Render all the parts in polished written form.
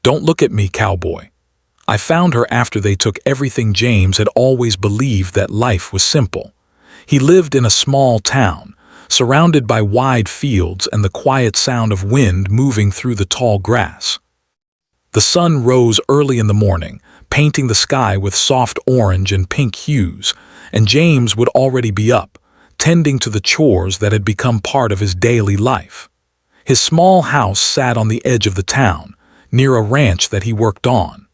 Don't look at me, cowboy. I found her after they took everything. James had always believed that life was simple. He lived in a small town, surrounded by wide fields and the quiet sound of wind moving through the tall grass. The sun rose early in the morning, painting the sky with soft orange and pink hues, and James would already be up, tending to the chores that had become part of his daily life. His small house sat on the edge of the town, near a ranch that he worked on.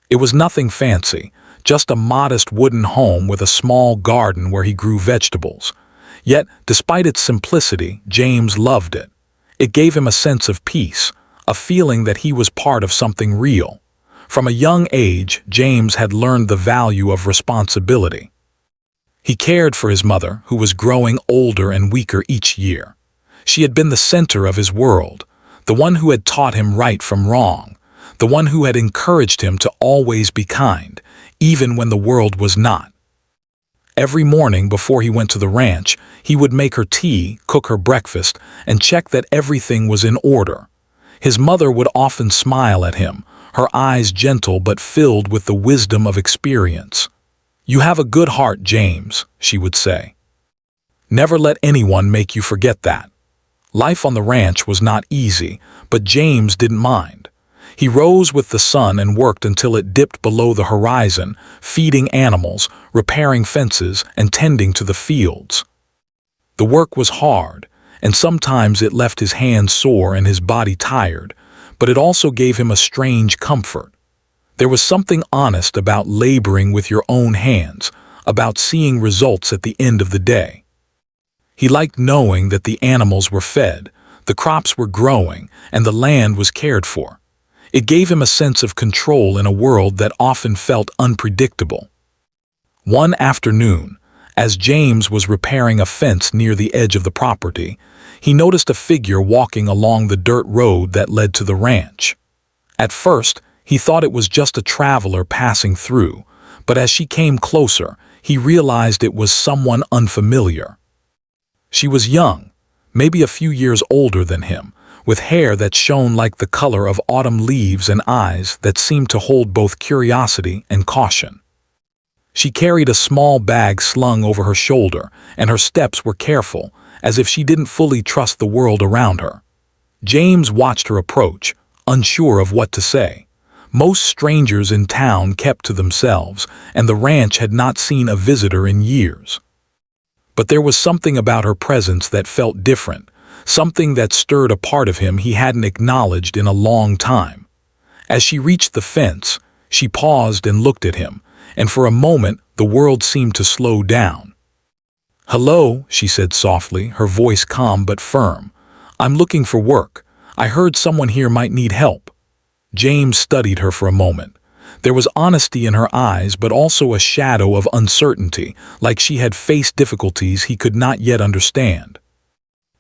It was nothing fancy, just a modest wooden home with a small garden where he grew vegetables. Yet, despite its simplicity, James loved it. It gave him a sense of peace, a feeling that he was part of something real. From a young age, James had learned the value of responsibility. He cared for his mother, who was growing older and weaker each year. She had been the center of his world, the one who had taught him right from wrong, the one who had encouraged him to always be kind, even when the world was not. Every morning before he went to the ranch, he would make her tea, cook her breakfast, and check that everything was in order. His mother would often smile at him, her eyes gentle but filled with the wisdom of experience. "You have a good heart, James," she would say. "Never let anyone make you forget that." Life on the ranch was not easy, but James didn't mind. He rose with the sun and worked until it dipped below the horizon, feeding animals, repairing fences, and tending to the fields. The work was hard, and sometimes it left his hands sore and his body tired, but it also gave him a strange comfort. There was something honest about laboring with your own hands, about seeing results at the end of the day. He liked knowing that the animals were fed, the crops were growing, and the land was cared for. It gave him a sense of control in a world that often felt unpredictable. One afternoon, as James was repairing a fence near the edge of the property, he noticed a figure walking along the dirt road that led to the ranch. At first, he thought it was just a traveler passing through, but as she came closer, he realized it was someone unfamiliar. She was young, maybe a few years older than him, with hair that shone like the color of autumn leaves and eyes that seemed to hold both curiosity and caution. She carried a small bag slung over her shoulder, and her steps were careful, as if she didn't fully trust the world around her. James watched her approach, unsure of what to say. Most strangers in town kept to themselves, and the ranch had not seen a visitor in years. But there was something about her presence that felt different, something that stirred a part of him he hadn't acknowledged in a long time. As she reached the fence, she paused and looked at him, and for a moment the world seemed to slow down. "Hello," she said softly, her voice calm but firm. "I'm looking for work. I heard someone here might need help." James studied her for a moment. There was honesty in her eyes, but also a shadow of uncertainty, like she had faced difficulties he could not yet understand.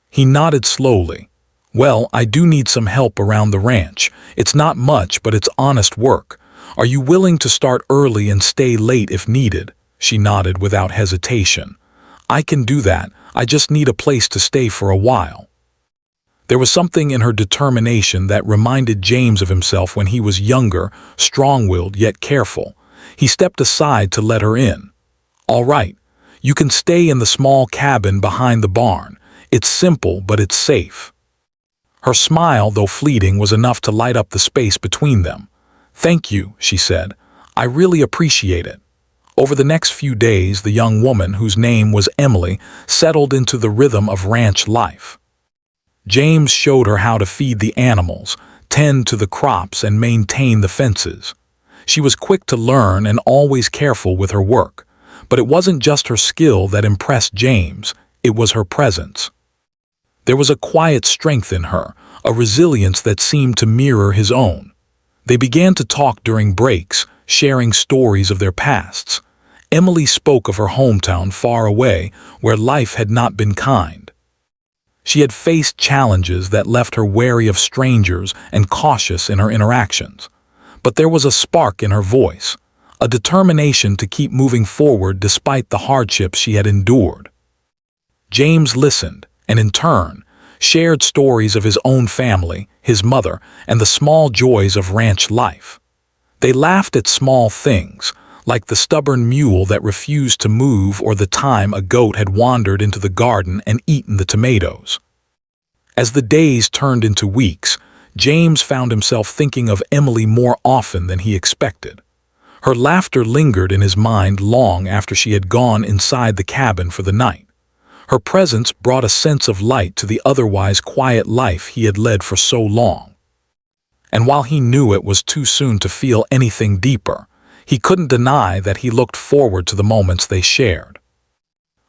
He nodded slowly. "Well, I do need some help around the ranch. It's not much, but it's honest work. Are you willing to start early and stay late if needed?" She nodded without hesitation. "I can do that. I just need a place to stay for a while." There was something in her determination that reminded James of himself when he was younger, strong-willed yet careful. He stepped aside to let her in. "All right, you can stay in the small cabin behind the barn. It's simple, but it's safe." Her smile, though fleeting, was enough to light up the space between them. "Thank you," she said. "I really appreciate it." Over the next few days, the young woman, whose name was Emily, settled into the rhythm of ranch life. James showed her how to feed the animals, tend to the crops, and maintain the fences. She was quick to learn and always careful with her work. But it wasn't just her skill that impressed James, it was her presence. There was a quiet strength in her, a resilience that seemed to mirror his own. They began to talk during breaks, sharing stories of their pasts. Emily spoke of her hometown far away, where life had not been kind. She had faced challenges that left her wary of strangers and cautious in her interactions. But there was a spark in her voice, a determination to keep moving forward despite the hardships she had endured. James listened, and in turn, shared stories of his own family, his mother, and the small joys of ranch life. They laughed at small things, like the stubborn mule that refused to move or the time a goat had wandered into the garden and eaten the tomatoes. As the days turned into weeks, James found himself thinking of Emily more often than he expected. Her laughter lingered in his mind long after she had gone inside the cabin for the night. Her presence brought a sense of light to the otherwise quiet life he had led for so long. And while he knew it was too soon to feel anything deeper, he couldn't deny that he looked forward to the moments they shared.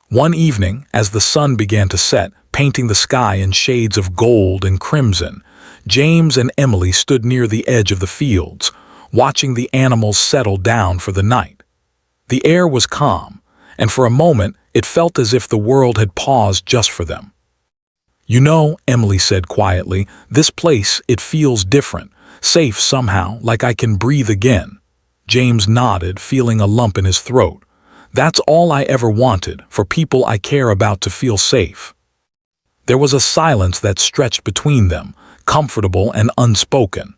One evening, as the sun began to set, painting the sky in shades of gold and crimson, James and Emily stood near the edge of the fields, watching the animals settle down for the night. The air was calm, and for a moment it felt as if the world had paused just for them. "You know," Emily said quietly, "this place, it feels different, safe somehow, like I can breathe again." James nodded, feeling a lump in his throat. "That's all I ever wanted, for people I care about to feel safe." There was a silence that stretched between them, comfortable and unspoken.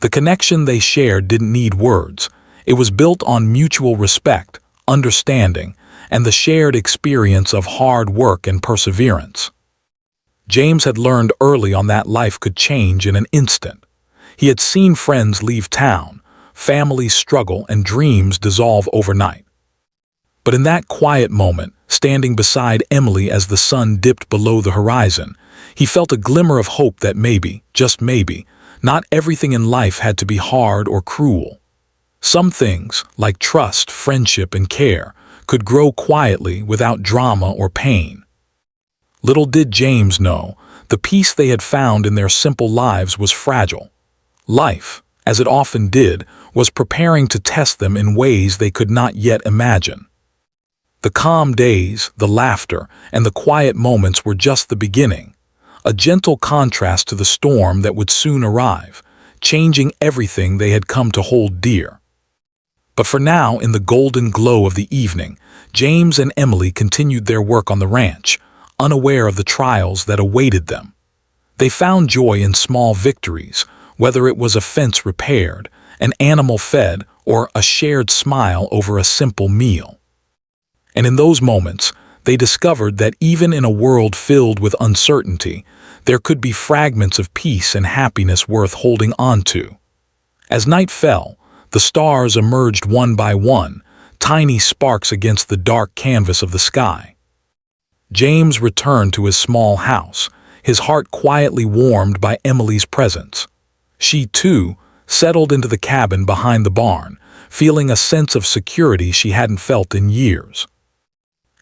The connection they shared didn't need words. It was built on mutual respect, understanding, and the shared experience of hard work and perseverance. James had learned early on that life could change in an instant. He had seen friends leave town, families struggle, and dreams dissolve overnight. But in that quiet moment, standing beside Emily as the sun dipped below the horizon, he felt a glimmer of hope that maybe, just maybe, not everything in life had to be hard or cruel. Some things, like trust, friendship, and care, could grow quietly without drama or pain. Little did James know, the peace they had found in their simple lives was fragile. Life, as it often did, was preparing to test them in ways they could not yet imagine. The calm days, the laughter, and the quiet moments were just the beginning, a gentle contrast to the storm that would soon arrive, changing everything they had come to hold dear. But for now, in the golden glow of the evening, James and Emily continued their work on the ranch, unaware of the trials that awaited them. They found joy in small victories, whether it was a fence repaired, an animal fed, or a shared smile over a simple meal. And in those moments, they discovered that even in a world filled with uncertainty, there could be fragments of peace and happiness worth holding on to. As night fell, the stars emerged one by one, tiny sparks against the dark canvas of the sky. James returned to his small house, his heart quietly warmed by Emily's presence. She, too, settled into the cabin behind the barn, feeling a sense of security she hadn't felt in years.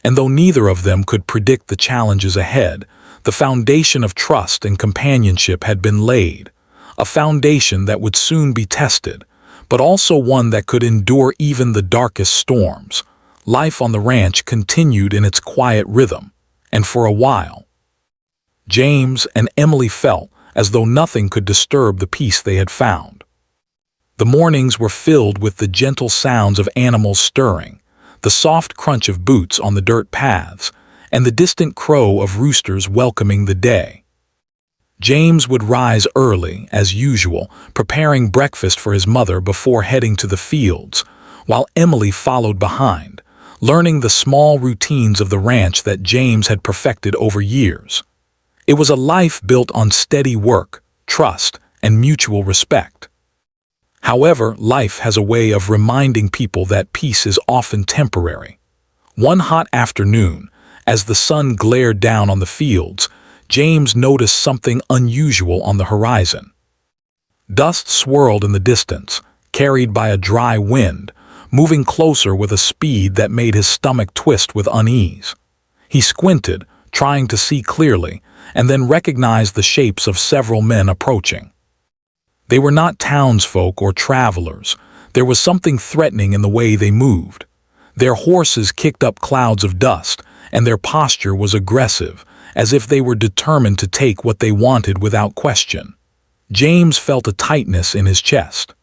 And though neither of them could predict the challenges ahead, the foundation of trust and companionship had been laid, a foundation that would soon be tested, but also one that could endure even the darkest storms. Life on the ranch continued in its quiet rhythm, and for a while, James and Emily felt as though nothing could disturb the peace they had found. The mornings were filled with the gentle sounds of animals stirring, the soft crunch of boots on the dirt paths, and the distant crow of roosters welcoming the day. James would rise early, as usual, preparing breakfast for his mother before heading to the fields, while Emily followed behind, learning the small routines of the ranch that James had perfected over years. It was a life built on steady work, trust, and mutual respect. However, life has a way of reminding people that peace is often temporary. One hot afternoon, as the sun glared down on the fields, James noticed something unusual on the horizon. Dust swirled in the distance, carried by a dry wind, moving closer with a speed that made his stomach twist with unease. He squinted, trying to see clearly, and then recognized the shapes of several men approaching. They were not townsfolk or travelers. There was something threatening in the way they moved. Their horses kicked up clouds of dust, and their posture was aggressive, as if they were determined to take what they wanted without question. James felt a tightness in his chest.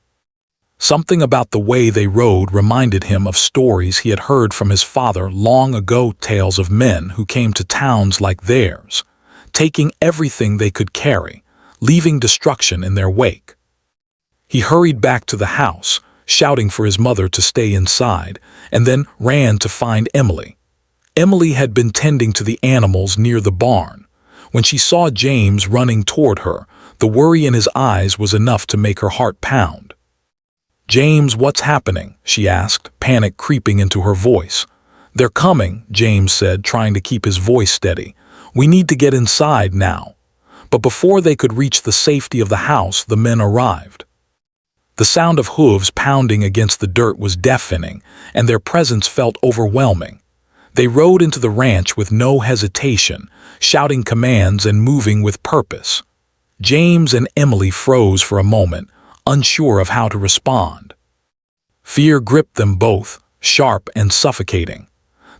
Something about the way they rode reminded him of stories he had heard from his father long ago, tales of men who came to towns like theirs, taking everything they could carry, leaving destruction in their wake. He hurried back to the house, shouting for his mother to stay inside, and then ran to find Emily. Emily had been tending to the animals near the barn. When she saw James running toward her, the worry in his eyes was enough to make her heart pound. "James, what's happening?" she asked, panic creeping into her voice. "They're coming," James said, trying to keep his voice steady. "We need to get inside now." But before they could reach the safety of the house, the men arrived. The sound of hooves pounding against the dirt was deafening, and their presence felt overwhelming. They rode into the ranch with no hesitation, shouting commands and moving with purpose. James and Emily froze for a moment, unsure of how to respond. Fear gripped them both, sharp and suffocating.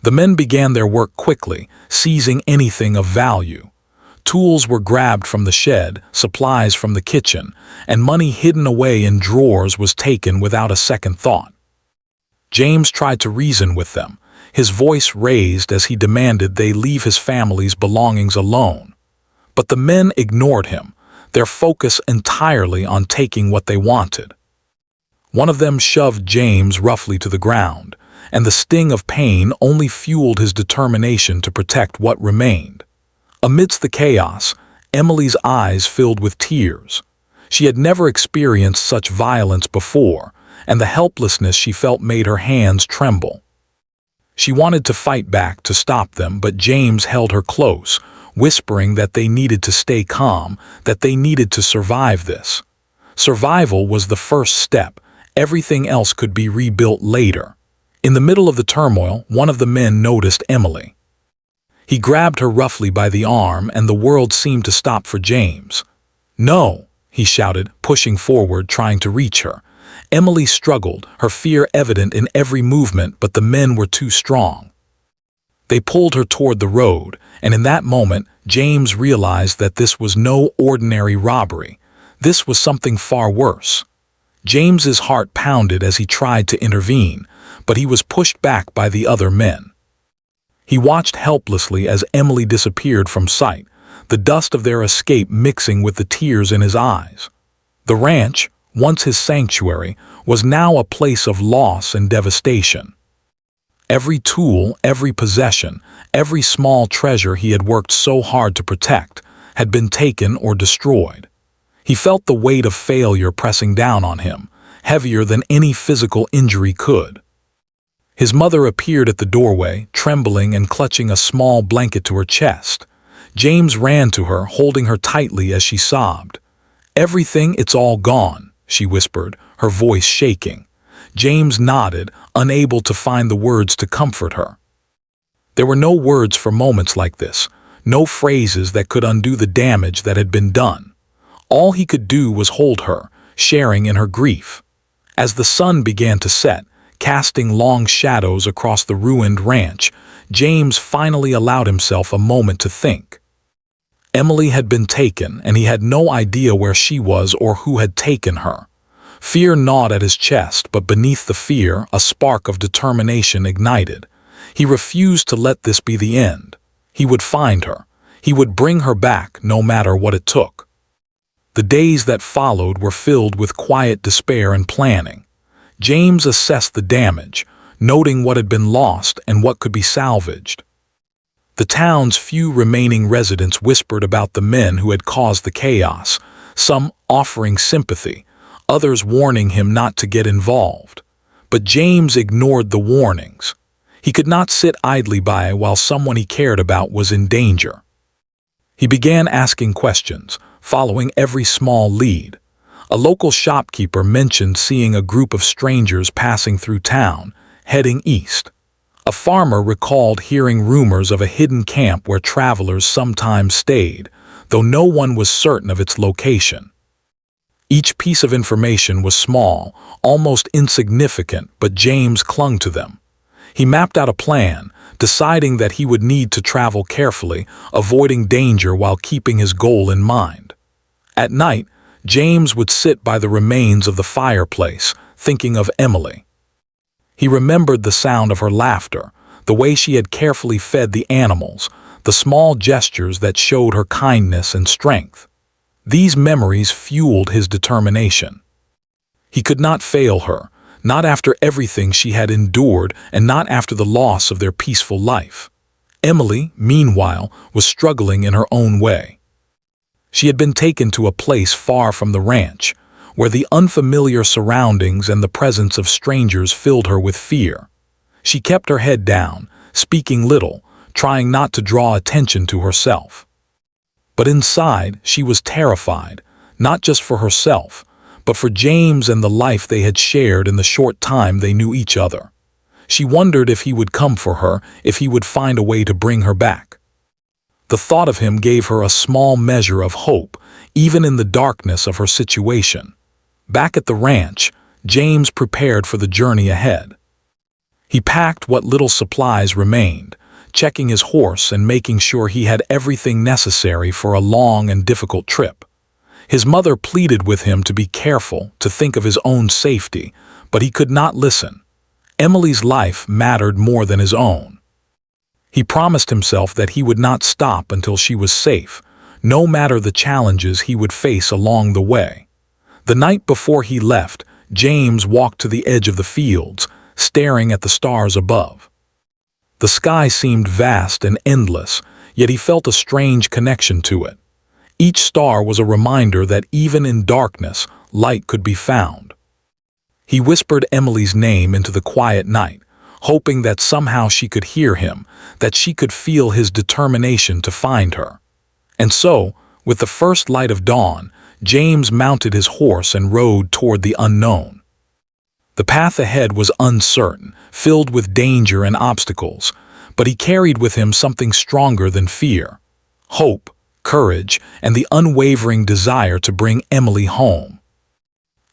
The men began their work quickly, seizing anything of value. Tools were grabbed from the shed, supplies from the kitchen, and money hidden away in drawers was taken without a second thought. James tried to reason with them, his voice raised as he demanded they leave his family's belongings alone. But the men ignored him, their focus entirely on taking what they wanted. One of them shoved James roughly to the ground, and the sting of pain only fueled his determination to protect what remained. Amidst the chaos, Emily's eyes filled with tears. She had never experienced such violence before, and the helplessness she felt made her hands tremble. She wanted to fight back to stop them, but James held her close, whispering that they needed to stay calm, that they needed to survive this. Survival was the first step. Everything else could be rebuilt later. In the middle of the turmoil, one of the men noticed Emily. He grabbed her roughly by the arm, and the world seemed to stop for James. "No!" he shouted, pushing forward, trying to reach her. Emily struggled, her fear evident in every movement, but the men were too strong. They pulled her toward the road, and in that moment, James realized that this was no ordinary robbery. This was something far worse. James's heart pounded as he tried to intervene, but he was pushed back by the other men. He watched helplessly as Emily disappeared from sight, the dust of their escape mixing with the tears in his eyes. The ranch, once his sanctuary, was now a place of loss and devastation. Every tool, every possession, every small treasure he had worked so hard to protect had been taken or destroyed. He felt the weight of failure pressing down on him, heavier than any physical injury could. His mother appeared at the doorway, trembling and clutching a small blanket to her chest. James ran to her, holding her tightly as she sobbed. "Everything, it's all gone," she whispered, her voice shaking. James nodded, unable to find the words to comfort her. There were no words for moments like this, no phrases that could undo the damage that had been done. All he could do was hold her, sharing in her grief. As the sun began to set, casting long shadows across the ruined ranch, James finally allowed himself a moment to think. Emily had been taken, and he had no idea where she was or who had taken her. Fear gnawed at his chest, but beneath the fear, a spark of determination ignited. He refused to let this be the end. He would find her. He would bring her back, no matter what it took. The days that followed were filled with quiet despair and planning. James assessed the damage, noting what had been lost and what could be salvaged. The town's few remaining residents whispered about the men who had caused the chaos, some offering sympathy, others warning him not to get involved. But James ignored the warnings. He could not sit idly by while someone he cared about was in danger. He began asking questions, following every small lead. A local shopkeeper mentioned seeing a group of strangers passing through town, heading east. A farmer recalled hearing rumors of a hidden camp where travelers sometimes stayed, though no one was certain of its location. Each piece of information was small, almost insignificant, but James clung to them. He mapped out a plan, deciding that he would need to travel carefully, avoiding danger while keeping his goal in mind. At night, James would sit by the remains of the fireplace, thinking of Emily. He remembered the sound of her laughter, the way she had carefully fed the animals, the small gestures that showed her kindness and strength. These memories fueled his determination. He could not fail her, not after everything she had endured and not after the loss of their peaceful life. Emily, meanwhile, was struggling in her own way. She had been taken to a place far from the ranch, where the unfamiliar surroundings and the presence of strangers filled her with fear. She kept her head down, speaking little, trying not to draw attention to herself. But inside, she was terrified, not just for herself, but for James and the life they had shared in the short time they knew each other. She wondered if he would come for her, if he would find a way to bring her back. The thought of him gave her a small measure of hope, even in the darkness of her situation. Back at the ranch, James prepared for the journey ahead. He packed what little supplies remained, checking his horse and making sure he had everything necessary for a long and difficult trip. His mother pleaded with him to be careful, to think of his own safety, but he could not listen. Emily's life mattered more than his own. He promised himself that he would not stop until she was safe, no matter the challenges he would face along the way. The night before he left, James walked to the edge of the fields, staring at the stars above. The sky seemed vast and endless, yet he felt a strange connection to it. Each star was a reminder that even in darkness, light could be found. He whispered Emily's name into the quiet night, hoping that somehow she could hear him, that she could feel his determination to find her. And so, with the first light of dawn, James mounted his horse and rode toward the unknown. The path ahead was uncertain, filled with danger and obstacles, but he carried with him something stronger than fear: hope, courage, and the unwavering desire to bring Emily home.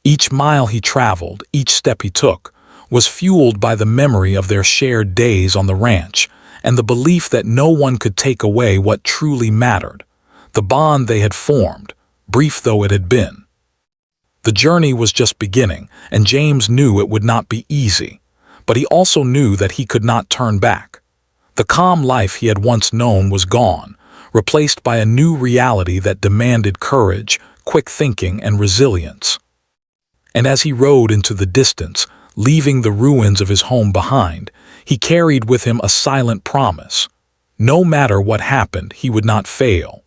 Each mile he traveled, each step he took, was fueled by the memory of their shared days on the ranch and the belief that no one could take away what truly mattered, the bond they had formed, brief though it had been. The journey was just beginning, and James knew it would not be easy, but he also knew that he could not turn back. The calm life he had once known was gone, replaced by a new reality that demanded courage, quick thinking, and resilience. And as he rode into the distance, leaving the ruins of his home behind, he carried with him a silent promise. No matter what happened, he would not fail.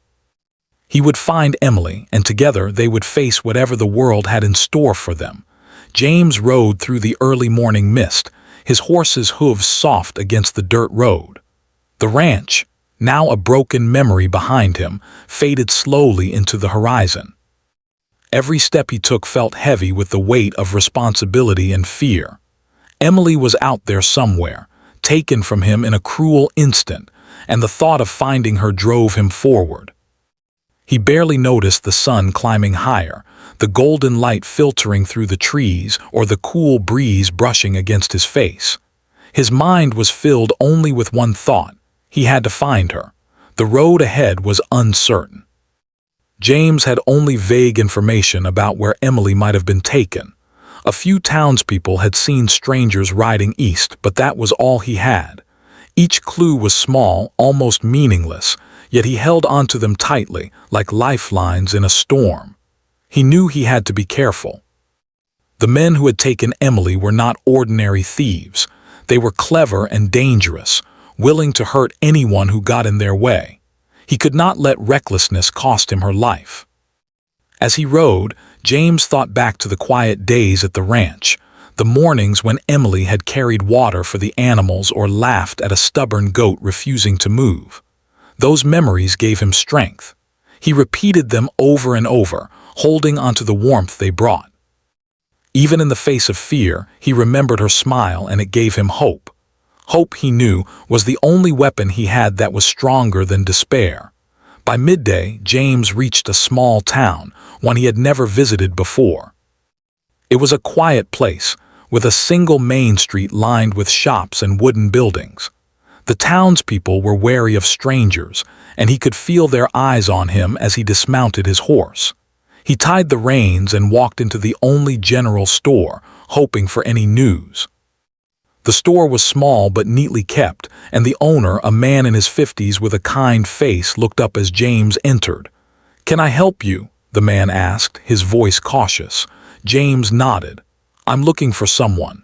He would find Emily, and together they would face whatever the world had in store for them. James rode through the early morning mist, his horse's hooves soft against the dirt road. The ranch, now a broken memory behind him, faded slowly into the horizon. Every step he took felt heavy with the weight of responsibility and fear. Emily was out there somewhere, taken from him in a cruel instant, and the thought of finding her drove him forward. He barely noticed the sun climbing higher, the golden light filtering through the trees or the cool breeze brushing against his face. His mind was filled only with one thought: he had to find her. The road ahead was uncertain. James had only vague information about where Emily might have been taken. A few townspeople had seen strangers riding east, but that was all he had. Each clue was small, almost meaningless, yet he held onto them tightly, like lifelines in a storm. He knew he had to be careful. The men who had taken Emily were not ordinary thieves. They were clever and dangerous, willing to hurt anyone who got in their way. He could not let recklessness cost him her life. As he rode, James thought back to the quiet days at the ranch, the mornings when Emily had carried water for the animals or laughed at a stubborn goat refusing to move. Those memories gave him strength. He repeated them over and over, holding onto the warmth they brought. Even in the face of fear, he remembered her smile, and it gave him hope. Hope, he knew, was the only weapon he had that was stronger than despair. By midday, James reached a small town, one he had never visited before. It was a quiet place, with a single main street lined with shops and wooden buildings. The townspeople were wary of strangers, and he could feel their eyes on him as he dismounted his horse. He tied the reins and walked into the only general store, hoping for any news. The store was small but neatly kept, and the owner, a man in his 50s with a kind face, looked up as James entered. "Can I help you?" the man asked, his voice cautious. James nodded. "I'm looking for someone."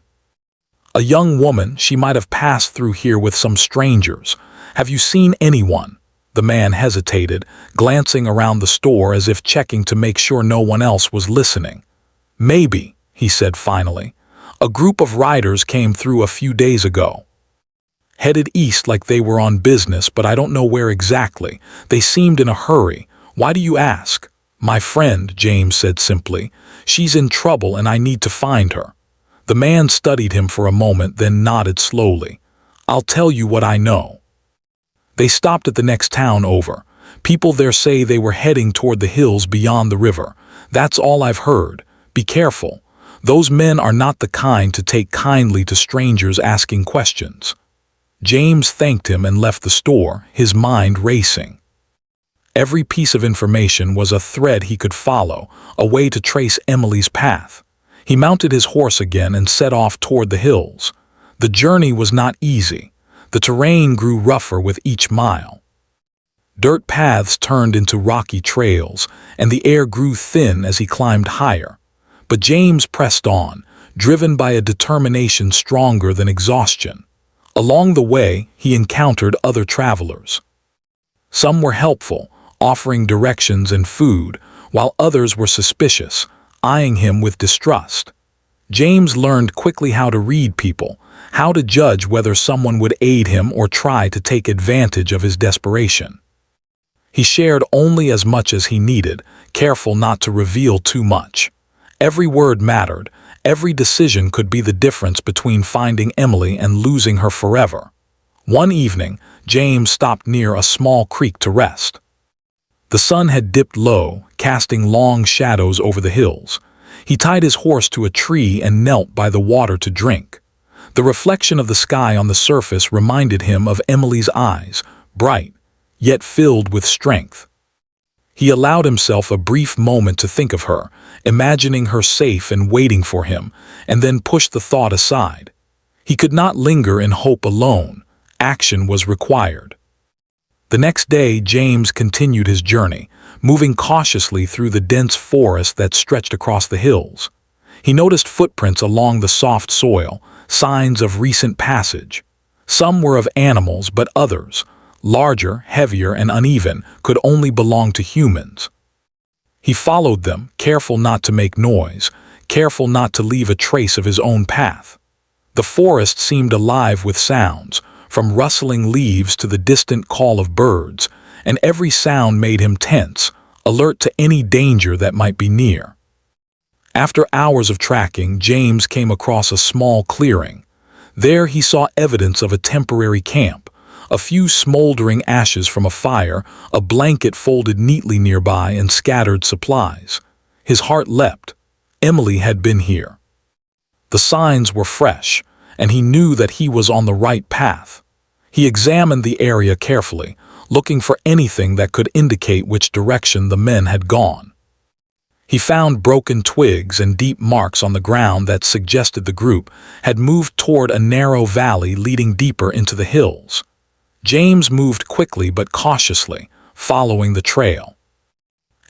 "A young woman. She might have passed through here with some strangers. Have you seen anyone?" The man hesitated, glancing around the store as if checking to make sure no one else was listening. "Maybe," he said finally. "A group of riders came through a few days ago. Headed east like they were on business, but I don't know where exactly. They seemed in a hurry. Why do you ask?" "My friend," James said simply. "She's in trouble and I need to find her." The man studied him for a moment, then nodded slowly. "I'll tell you what I know." They stopped at the next town over. "People there say they were heading toward the hills beyond the river. That's all I've heard. Be careful. Those men are not the kind to take kindly to strangers asking questions." James thanked him and left the store, his mind racing. Every piece of information was a thread he could follow, a way to trace Emily's path. He mounted his horse again and set off toward the hills. The journey was not easy. The terrain grew rougher with each mile. Dirt paths turned into rocky trails, and the air grew thin as he climbed higher. But James pressed on, driven by a determination stronger than exhaustion. Along the way, he encountered other travelers. Some were helpful, offering directions and food, while others were suspicious, eyeing him with distrust. James learned quickly how to read people, how to judge whether someone would aid him or try to take advantage of his desperation. He shared only as much as he needed, careful not to reveal too much. Every word mattered. Every decision could be the difference between finding Emily and losing her forever. One evening, James stopped near a small creek to rest. The sun had dipped low, casting long shadows over the hills. He tied his horse to a tree and knelt by the water to drink. The reflection of the sky on the surface reminded him of Emily's eyes, bright, yet filled with strength. He allowed himself a brief moment to think of her, imagining her safe and waiting for him, and then pushed the thought aside. He could not linger in hope alone. Action was required. The next day, James continued his journey, moving cautiously through the dense forest that stretched across the hills. He noticed footprints along the soft soil, signs of recent passage. Some were of animals, but others, larger, heavier, and uneven, could only belong to humans. He followed them, careful not to make noise, careful not to leave a trace of his own path. The forest seemed alive with sounds, from rustling leaves to the distant call of birds, and every sound made him tense, alert to any danger that might be near. After hours of tracking, James came across a small clearing. There he saw evidence of a temporary camp, a few smoldering ashes from a fire, a blanket folded neatly nearby, and scattered supplies. His heart leapt. Emily had been here. The signs were fresh, and he knew that he was on the right path. He examined the area carefully, looking for anything that could indicate which direction the men had gone. He found broken twigs and deep marks on the ground that suggested the group had moved toward a narrow valley leading deeper into the hills. James moved quickly but cautiously, following the trail.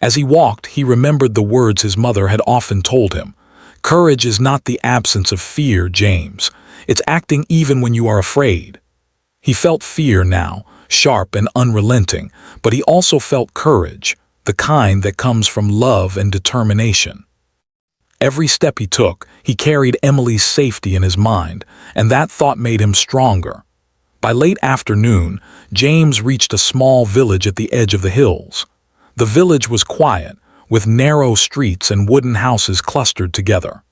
As he walked, he remembered the words his mother had often told him. "Courage is not the absence of fear, James. It's acting even when you are afraid." He felt fear now, sharp and unrelenting, but he also felt courage, the kind that comes from love and determination. Every step he took, he carried Emily's safety in his mind, and that thought made him stronger. By late afternoon, James reached a small village at the edge of the hills. The village was quiet, with narrow streets and wooden houses clustered together.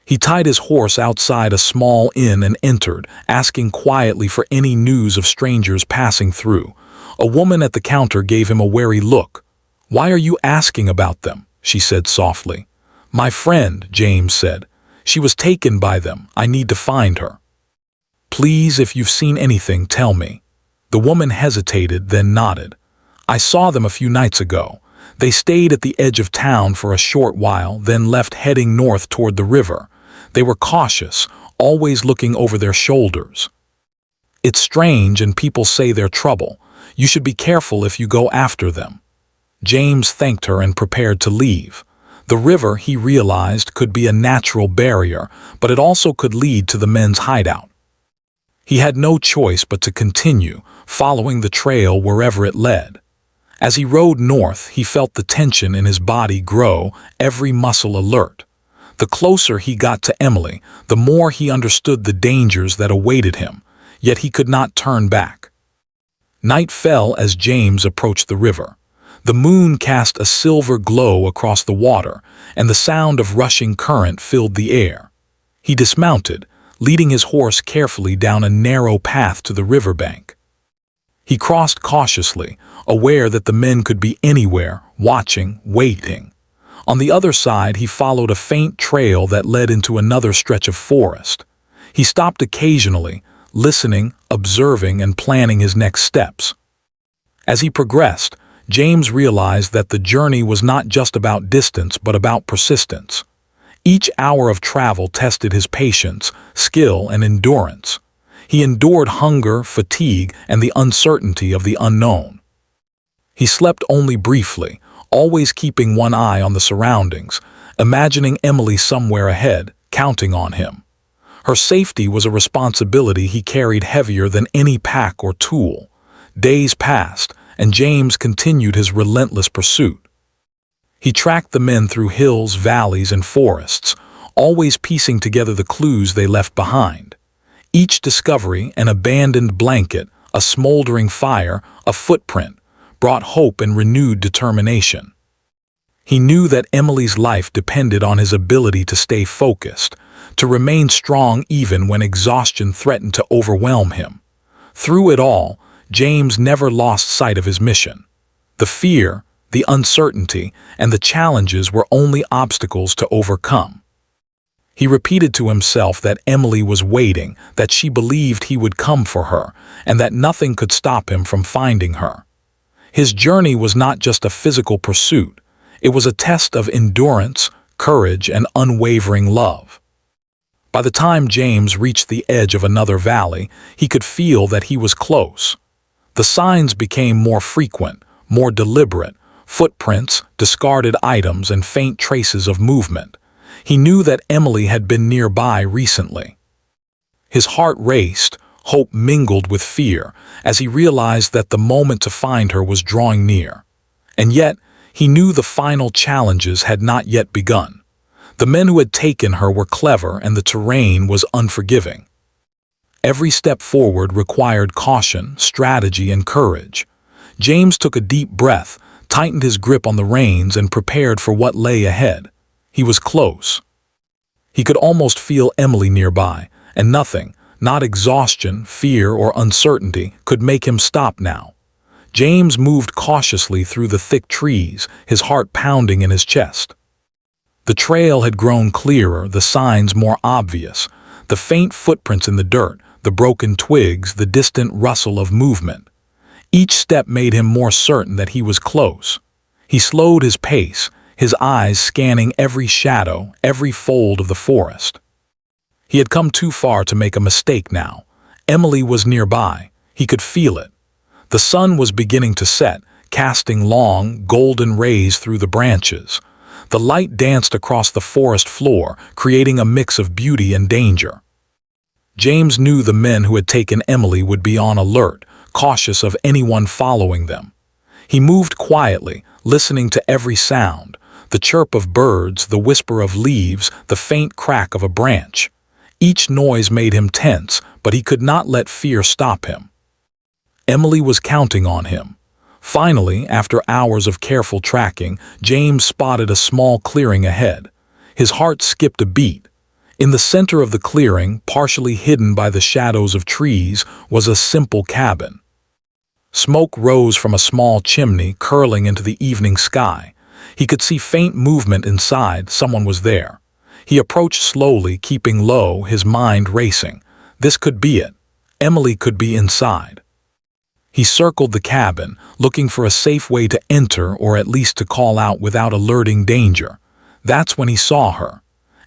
He tied his horse outside a small inn and entered, asking quietly for any news of strangers passing through. A woman at the counter gave him a wary look. "Why are you asking about them?" she said softly. "My friend," James said. "She was taken by them. I need to find her." "Please, if you've seen anything, tell me." The woman hesitated, then nodded. "I saw them a few nights ago. They stayed at the edge of town for a short while, then left heading north toward the river. They were cautious, always looking over their shoulders. "It's strange and people say they're trouble. You should be careful if you go after them." James thanked her and prepared to leave. The river, he realized, could be a natural barrier, but it also could lead to the men's hideout. He had no choice but to continue, following the trail wherever it led. As he rode north, he felt the tension in his body grow, every muscle alert. The closer he got to Emily, the more he understood the dangers that awaited him, yet he could not turn back. Night fell as James approached the river. The moon cast a silver glow across the water, and the sound of rushing current filled the air. He dismounted, leading his horse carefully down a narrow path to the riverbank. He crossed cautiously, aware that the men could be anywhere, watching, waiting. On the other side, he followed a faint trail that led into another stretch of forest. He stopped occasionally, listening, observing, and planning his next steps. As he progressed, James realized that the journey was not just about distance but about persistence. Each hour of travel tested his patience, skill, and endurance. He endured hunger, fatigue, and the uncertainty of the unknown. He slept only briefly, always keeping one eye on the surroundings, imagining Emily somewhere ahead, counting on him. Her safety was a responsibility he carried heavier than any pack or tool. Days passed, and James continued his relentless pursuit. He tracked the men through hills, valleys, and forests, always piecing together the clues they left behind. Each discovery, an abandoned blanket, a smoldering fire, a footprint, brought hope and renewed determination. He knew that Emily's life depended on his ability to stay focused, to remain strong even when exhaustion threatened to overwhelm him. Through it all, James never lost sight of his mission. The fear, the uncertainty, and the challenges were only obstacles to overcome. He repeated to himself that Emily was waiting, that she believed he would come for her, and that nothing could stop him from finding her. His journey was not just a physical pursuit. It was a test of endurance, courage, and unwavering love. By the time James reached the edge of another valley, he could feel that he was close. The signs became more frequent, more deliberate, footprints, discarded items, and faint traces of movement. He knew that Emily had been nearby recently. His heart raced, hope mingled with fear, as he realized that the moment to find her was drawing near. And yet, he knew the final challenges had not yet begun. The men who had taken her were clever and the terrain was unforgiving. Every step forward required caution, strategy, and courage. James took a deep breath, tightened his grip on the reins, and prepared for what lay ahead. He was close. He could almost feel Emily nearby, and nothing, not exhaustion, fear, or uncertainty, could make him stop now. James moved cautiously through the thick trees, his heart pounding in his chest. The trail had grown clearer, the signs more obvious, the faint footprints in the dirt, the broken twigs, the distant rustle of movement. Each step made him more certain that he was close. He slowed his pace, his eyes scanning every shadow, every fold of the forest. He had come too far to make a mistake now. Emily was nearby. He could feel it. The sun was beginning to set, casting long, golden rays through the branches. The light danced across the forest floor, creating a mix of beauty and danger. James knew the men who had taken Emily would be on alert, cautious of anyone following them. He moved quietly, listening to every sound, the chirp of birds, the whisper of leaves, the faint crack of a branch. Each noise made him tense, but he could not let fear stop him. Emily was counting on him. Finally, after hours of careful tracking, James spotted a small clearing ahead. His heart skipped a beat. In the center of the clearing, partially hidden by the shadows of trees, was a simple cabin. Smoke rose from a small chimney, curling into the evening sky. He could see faint movement inside. Someone was there. He approached slowly, keeping low, his mind racing. This could be it. Emily could be inside. He circled the cabin, looking for a safe way to enter or at least to call out without alerting danger. That's when he saw her.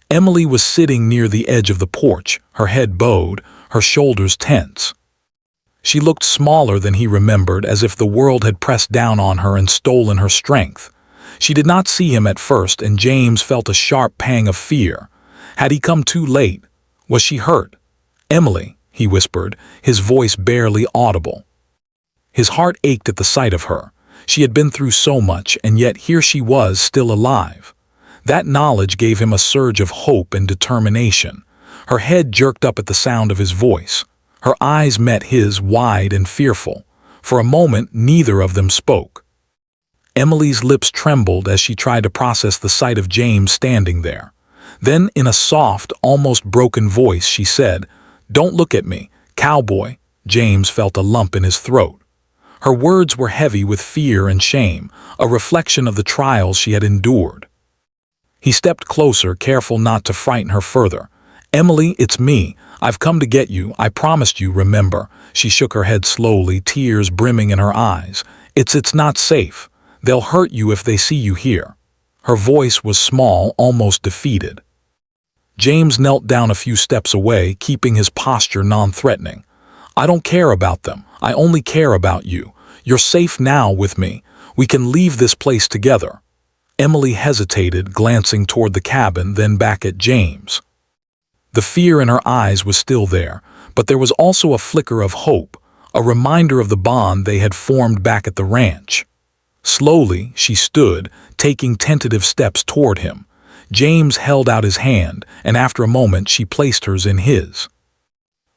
Emily was sitting near the edge of the porch, her head bowed, her shoulders tense. She looked smaller than he remembered, as if the world had pressed down on her and stolen her strength. She did not see him at first, and James felt a sharp pang of fear. Had he come too late? Was she hurt? "Emily," he whispered, his voice barely audible. His heart ached at the sight of her. She had been through so much, and yet here she was, still alive. That knowledge gave him a surge of hope and determination. Her head jerked up at the sound of his voice. Her eyes met his, wide and fearful. For a moment, neither of them spoke. Emily's lips trembled as she tried to process the sight of James standing there. Then, in a soft, almost broken voice, she said, "Don't look at me, cowboy." James felt a lump in his throat. Her words were heavy with fear and shame, a reflection of the trials she had endured. He stepped closer, careful not to frighten her further. "Emily, it's me. I've come to get you. I promised you, remember." She shook her head slowly, tears brimming in her eyes. It's not safe. They'll hurt you if they see you here." Her voice was small, almost defeated. James knelt down a few steps away, keeping his posture non-threatening. "I don't care about them. I only care about you. You're safe now with me. We can leave this place together." Emily hesitated, glancing toward the cabin, then back at James. The fear in her eyes was still there, but there was also a flicker of hope, a reminder of the bond they had formed back at the ranch. Slowly, she stood, taking tentative steps toward him. James held out his hand, and after a moment she placed hers in his.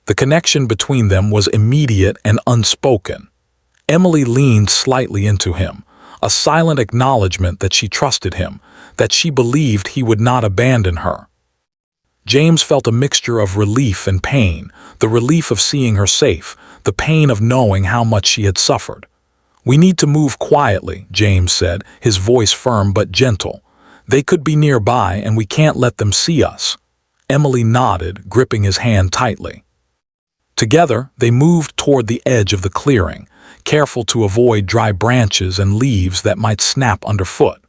The connection between them was immediate and unspoken. Emily leaned slightly into him, a silent acknowledgement that she trusted him, that she believed he would not abandon her. James felt a mixture of relief and pain, the relief of seeing her safe, the pain of knowing how much she had suffered. "We need to move quietly," James said, his voice firm but gentle. "They could be nearby, and we can't let them see us." Emily nodded, gripping his hand tightly. Together, they moved toward the edge of the clearing, careful to avoid dry branches and leaves that might snap underfoot.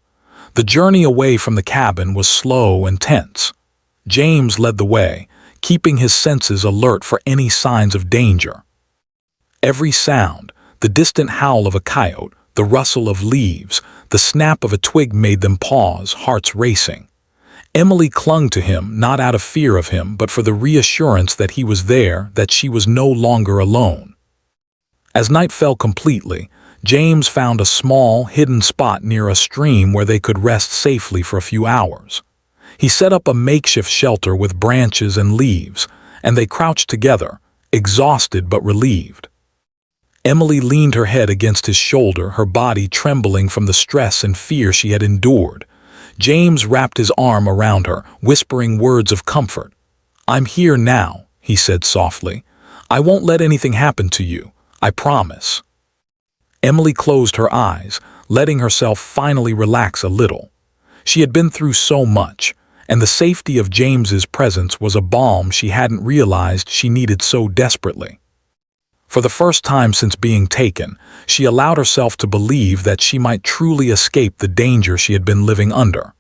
The journey away from the cabin was slow and tense. James led the way, keeping his senses alert for any signs of danger. Every sound, the distant howl of a coyote, the rustle of leaves, the snap of a twig made them pause, hearts racing. Emily clung to him, not out of fear of him, but for the reassurance that he was there, that she was no longer alone. As night fell completely, James found a small, hidden spot near a stream where they could rest safely for a few hours. He set up a makeshift shelter with branches and leaves, and they crouched together, exhausted but relieved. Emily leaned her head against his shoulder, her body trembling from the stress and fear she had endured. James wrapped his arm around her, whispering words of comfort. "I'm here now," he said softly. "I won't let anything happen to you. I promise." Emily closed her eyes, letting herself finally relax a little. She had been through so much, and the safety of James's presence was a balm she hadn't realized she needed so desperately. For the first time since being taken, she allowed herself to believe that she might truly escape the danger she had been living under.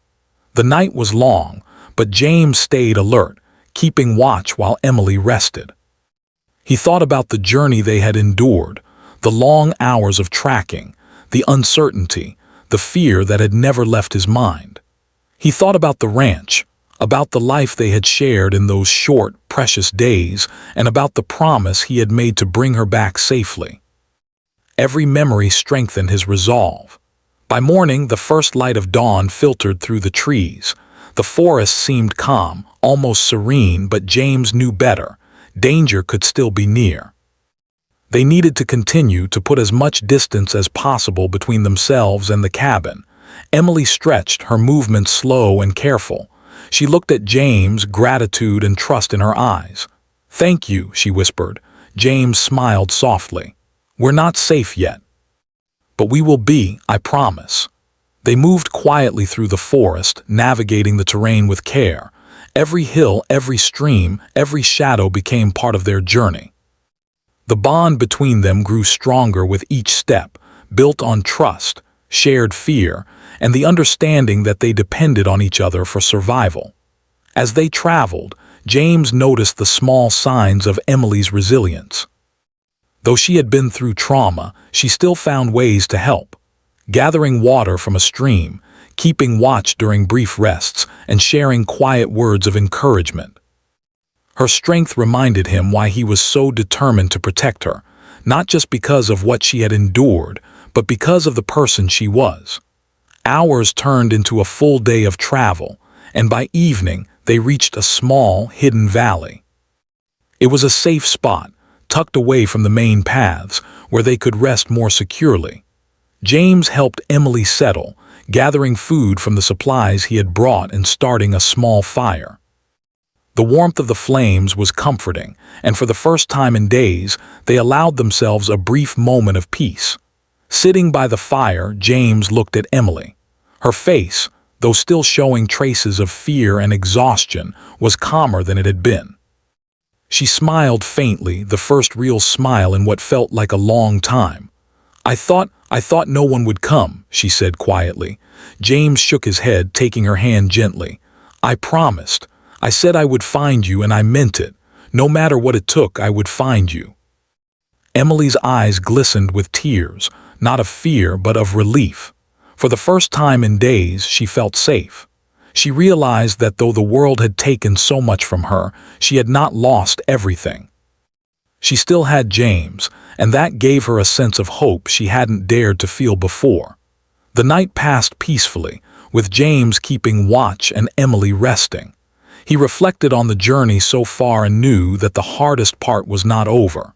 The night was long, but James stayed alert, keeping watch while Emily rested. He thought about the journey they had endured, the long hours of tracking, the uncertainty, the fear that had never left his mind. He thought about the ranch, about the life they had shared in those short, precious days, and about the promise he had made to bring her back safely. Every memory strengthened his resolve. By morning, the first light of dawn filtered through the trees. The forest seemed calm, almost serene, but James knew better. Danger could still be near. They needed to continue to put as much distance as possible between themselves and the cabin. Emily stretched, her movements slow and careful. She looked at James, gratitude and trust in her eyes. "Thank you," she whispered. James smiled softly. "We're not safe yet. But we will be, I promise." They moved quietly through the forest, navigating the terrain with care. Every hill, every stream, every shadow became part of their journey. The bond between them grew stronger with each step, built on trust, shared fear, and the understanding that they depended on each other for survival. As they traveled, James noticed the small signs of Emily's resilience. Though she had been through trauma, she still found ways to help, gathering water from a stream, keeping watch during brief rests, and sharing quiet words of encouragement. Her strength reminded him why he was so determined to protect her, not just because of what she had endured, but because of the person she was. Hours turned into a full day of travel, and by evening they reached a small, hidden valley. It was a safe spot, tucked away from the main paths, where they could rest more securely. James helped Emily settle, gathering food from the supplies he had brought and starting a small fire. The warmth of the flames was comforting, and for the first time in days, they allowed themselves a brief moment of peace. Sitting by the fire, James looked at Emily. Her face, though still showing traces of fear and exhaustion, was calmer than it had been. She smiled faintly, the first real smile in what felt like a long time. I thought no one would come," she said quietly. James shook his head, taking her hand gently. "I promised. I said I would find you, and I meant it. No matter what it took, I would find you." Emily's eyes glistened with tears, not of fear but of relief. For the first time in days, she felt safe. She realized that though the world had taken so much from her, she had not lost everything. She still had James, and that gave her a sense of hope she hadn't dared to feel before. The night passed peacefully, with James keeping watch and Emily resting. He reflected on the journey so far and knew that the hardest part was not over.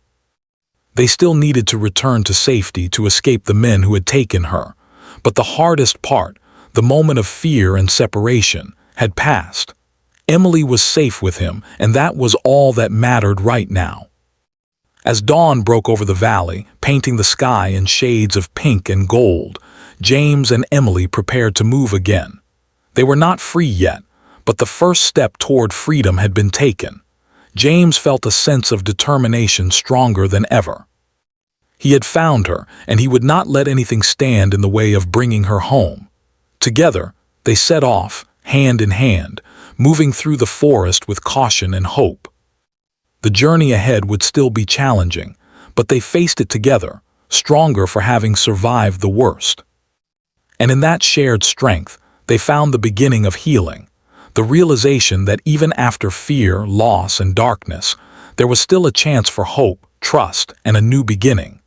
They still needed to return to safety to escape the men who had taken her. But the hardest part, the moment of fear and separation, had passed. Emily was safe with him, and that was all that mattered right now. As dawn broke over the valley, painting the sky in shades of pink and gold, James and Emily prepared to move again. They were not free yet, but the first step toward freedom had been taken. James felt a sense of determination stronger than ever. He had found her, and he would not let anything stand in the way of bringing her home. Together, they set off, hand in hand, moving through the forest with caution and hope. The journey ahead would still be challenging, but they faced it together, stronger for having survived the worst. And in that shared strength, they found the beginning of healing, the realization that even after fear, loss, and darkness, there was still a chance for hope, trust, and a new beginning.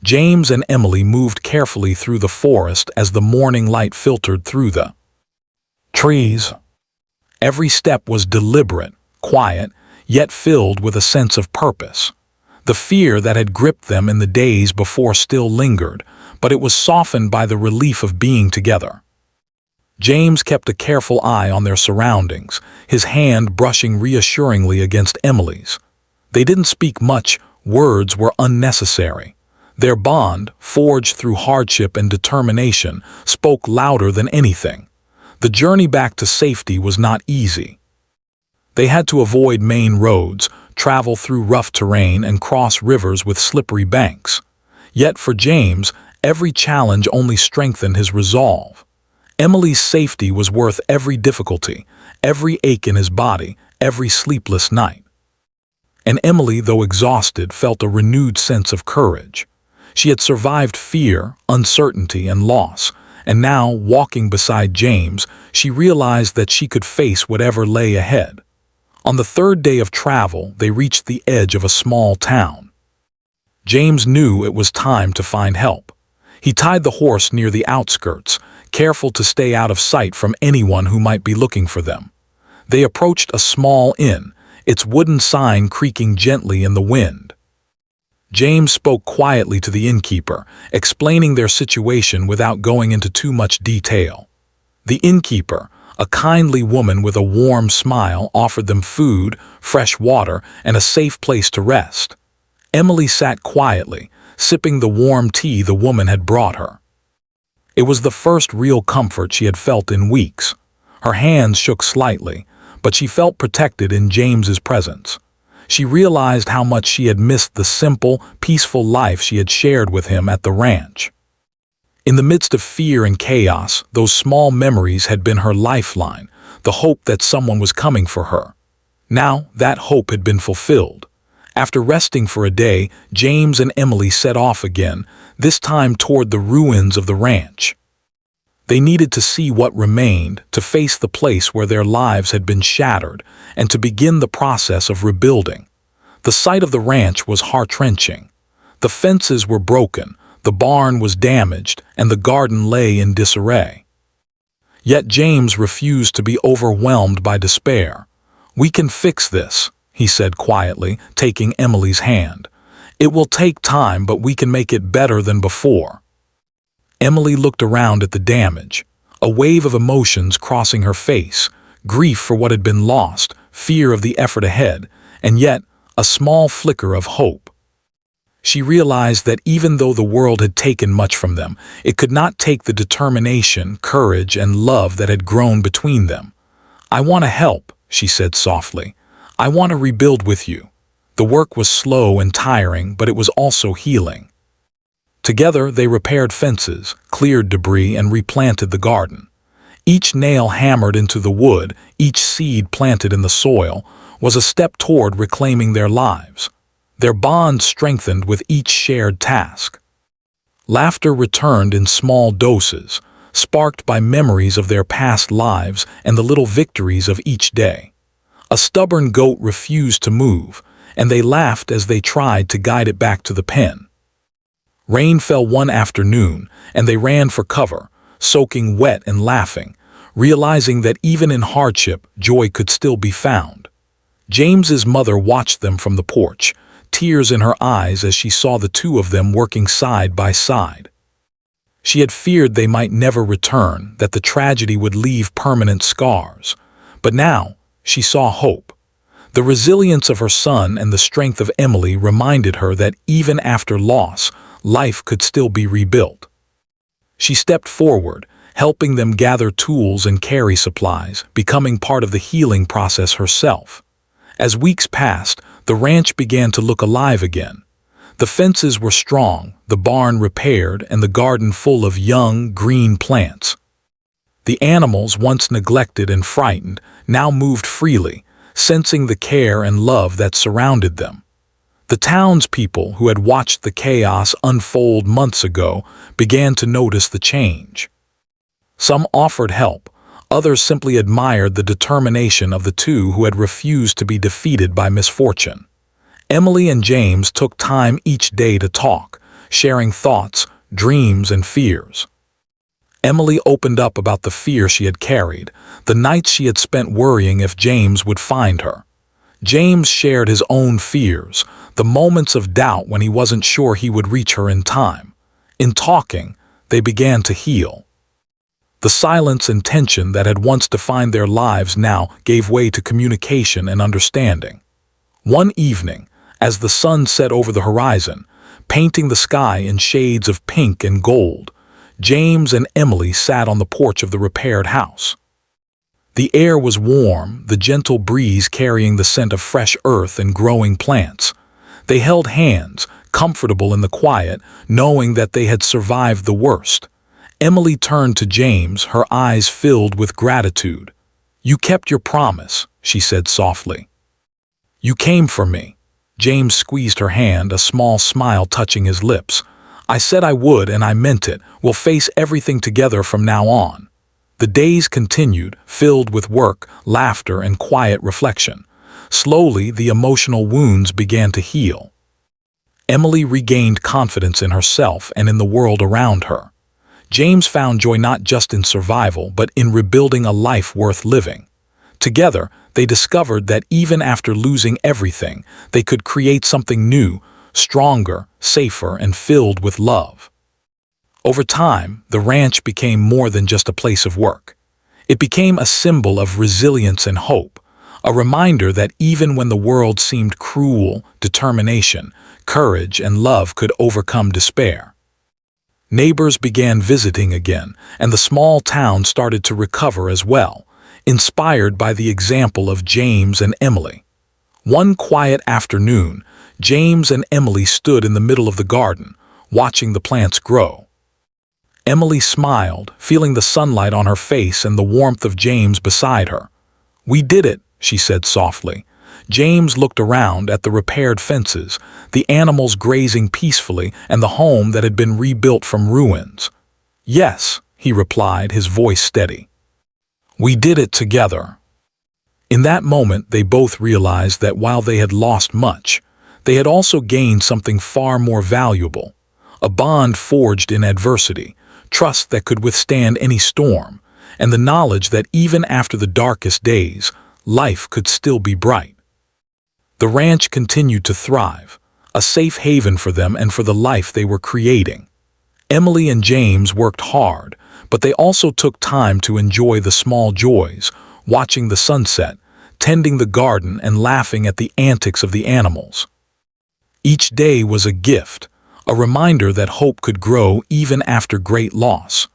James and Emily moved carefully through the forest as the morning light filtered through the trees. Every step was deliberate, quiet, yet filled with a sense of purpose. The fear that had gripped them in the days before still lingered, but it was softened by the relief of being together. James kept a careful eye on their surroundings, his hand brushing reassuringly against Emily's. They didn't speak much, words were unnecessary. Their bond, forged through hardship and determination, spoke louder than anything. The journey back to safety was not easy. They had to avoid main roads, travel through rough terrain, and cross rivers with slippery banks. Yet for James, every challenge only strengthened his resolve. Emily's safety was worth every difficulty, every ache in his body, every sleepless night. And Emily, though exhausted, felt a renewed sense of courage. She had survived fear, uncertainty, and loss, and now, walking beside James, she realized that she could face whatever lay ahead. On the third day of travel, they reached the edge of a small town. James knew it was time to find help. He tied the horse near the outskirts, careful to stay out of sight from anyone who might be looking for them. They approached a small inn, its wooden sign creaking gently in the wind. James spoke quietly to the innkeeper, explaining their situation without going into too much detail. The innkeeper, a kindly woman with a warm smile, offered them food, fresh water, and a safe place to rest. Emily sat quietly, sipping the warm tea the woman had brought her. It was the first real comfort she had felt in weeks. Her hands shook slightly, but she felt protected in James's presence. She realized how much she had missed the simple, peaceful life she had shared with him at the ranch. In the midst of fear and chaos, those small memories had been her lifeline, the hope that someone was coming for her. Now, that hope had been fulfilled. After resting for a day, James and Emily set off again, this time toward the ruins of the ranch. They needed to see what remained, to face the place where their lives had been shattered, and to begin the process of rebuilding. The sight of the ranch was heart-wrenching. The fences were broken, the barn was damaged, and the garden lay in disarray. Yet James refused to be overwhelmed by despair. "We can fix this," he said quietly, taking Emily's hand. "It will take time, but we can make it better than before." Emily looked around at the damage, a wave of emotions crossing her face, grief for what had been lost, fear of the effort ahead, and yet a small flicker of hope. She realized that even though the world had taken much from them, it could not take the determination, courage, and love that had grown between them. "I want to help," she said softly. "I want to rebuild with you." The work was slow and tiring, but it was also healing. Together, they repaired fences, cleared debris, and replanted the garden. Each nail hammered into the wood, each seed planted in the soil, was a step toward reclaiming their lives. Their bond strengthened with each shared task. Laughter returned in small doses, sparked by memories of their past lives and the little victories of each day. A stubborn goat refused to move, and they laughed as they tried to guide it back to the pen. Rain fell one afternoon, and they ran for cover, soaking wet and laughing, realizing that even in hardship, joy could still be found. James's mother watched them from the porch, tears in her eyes as she saw the two of them working side by side. She had feared they might never return, that the tragedy would leave permanent scars. But now, she saw hope. The resilience of her son and the strength of Emily reminded her that even after loss, life could still be rebuilt. She stepped forward, helping them gather tools and carry supplies, becoming part of the healing process herself. As weeks passed, the ranch began to look alive again. The fences were strong, the barn repaired, and the garden full of young, green plants. The animals, once neglected and frightened, now moved freely, sensing the care and love that surrounded them. The townspeople who had watched the chaos unfold months ago began to notice the change. Some offered help, others simply admired the determination of the two who had refused to be defeated by misfortune. Emily and James took time each day to talk, sharing thoughts, dreams, and fears. Emily opened up about the fear she had carried, the nights she had spent worrying if James would find her. James shared his own fears, the moments of doubt when he wasn't sure he would reach her in time. In talking, they began to heal. The silence and tension that had once defined their lives now gave way to communication and understanding. One evening, as the sun set over the horizon, painting the sky in shades of pink and gold, James and Emily sat on the porch of the repaired house. The air was warm, the gentle breeze carrying the scent of fresh earth and growing plants. They held hands, comfortable in the quiet, knowing that they had survived the worst. Emily turned to James, her eyes filled with gratitude. "You kept your promise," she said softly. "You came for me." James squeezed her hand, a small smile touching his lips. "I said I would, and I meant it. We'll face everything together from now on." The days continued, filled with work, laughter, and quiet reflection. Slowly, the emotional wounds began to heal. Emily regained confidence in herself and in the world around her. James found joy not just in survival, but in rebuilding a life worth living. Together, they discovered that even after losing everything, they could create something new, stronger, safer, and filled with love. Over time, the ranch became more than just a place of work. It became a symbol of resilience and hope, a reminder that even when the world seemed cruel, determination, courage, and love could overcome despair. Neighbors began visiting again, and the small town started to recover as well, inspired by the example of James and Emily. One quiet afternoon, James and Emily stood in the middle of the garden, watching the plants grow. Emily smiled, feeling the sunlight on her face and the warmth of James beside her. "We did it," she said softly. James looked around at the repaired fences, the animals grazing peacefully, and the home that had been rebuilt from ruins. "Yes," he replied, his voice steady. "We did it together." In that moment, they both realized that while they had lost much, they had also gained something far more valuable, a bond forged in adversity, trust that could withstand any storm, and the knowledge that even after the darkest days, life could still be bright. The ranch continued to thrive, a safe haven for them and for the life they were creating. Emily and James worked hard, but they also took time to enjoy the small joys, watching the sunset, tending the garden, and laughing at the antics of the animals. Each day was a gift, a reminder that hope could grow even after great loss.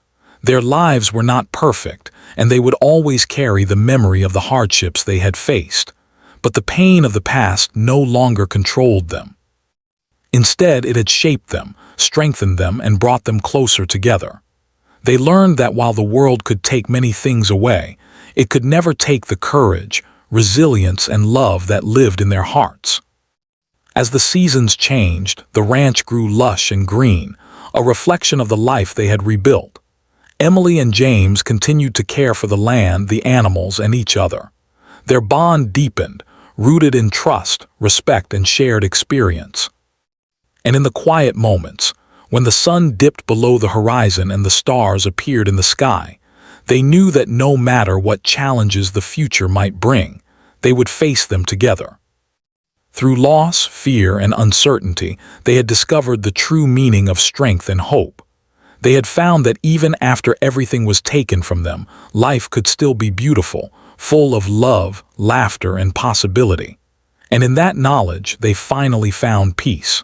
Their lives were not perfect, and they would always carry the memory of the hardships they had faced. But the pain of the past no longer controlled them. Instead, it had shaped them, strengthened them, and brought them closer together. They learned that while the world could take many things away, it could never take the courage, resilience, and love that lived in their hearts. As the seasons changed, the ranch grew lush and green, a reflection of the life they had rebuilt. Emily and James continued to care for the land, the animals, and each other. Their bond deepened, rooted in trust, respect, and shared experience. And in the quiet moments, when the sun dipped below the horizon and the stars appeared in the sky, they knew that no matter what challenges the future might bring, they would face them together. Through loss, fear, and uncertainty, they had discovered the true meaning of strength and hope. They had found that even after everything was taken from them, life could still be beautiful, full of love, laughter, and possibility. And in that knowledge, they finally found peace.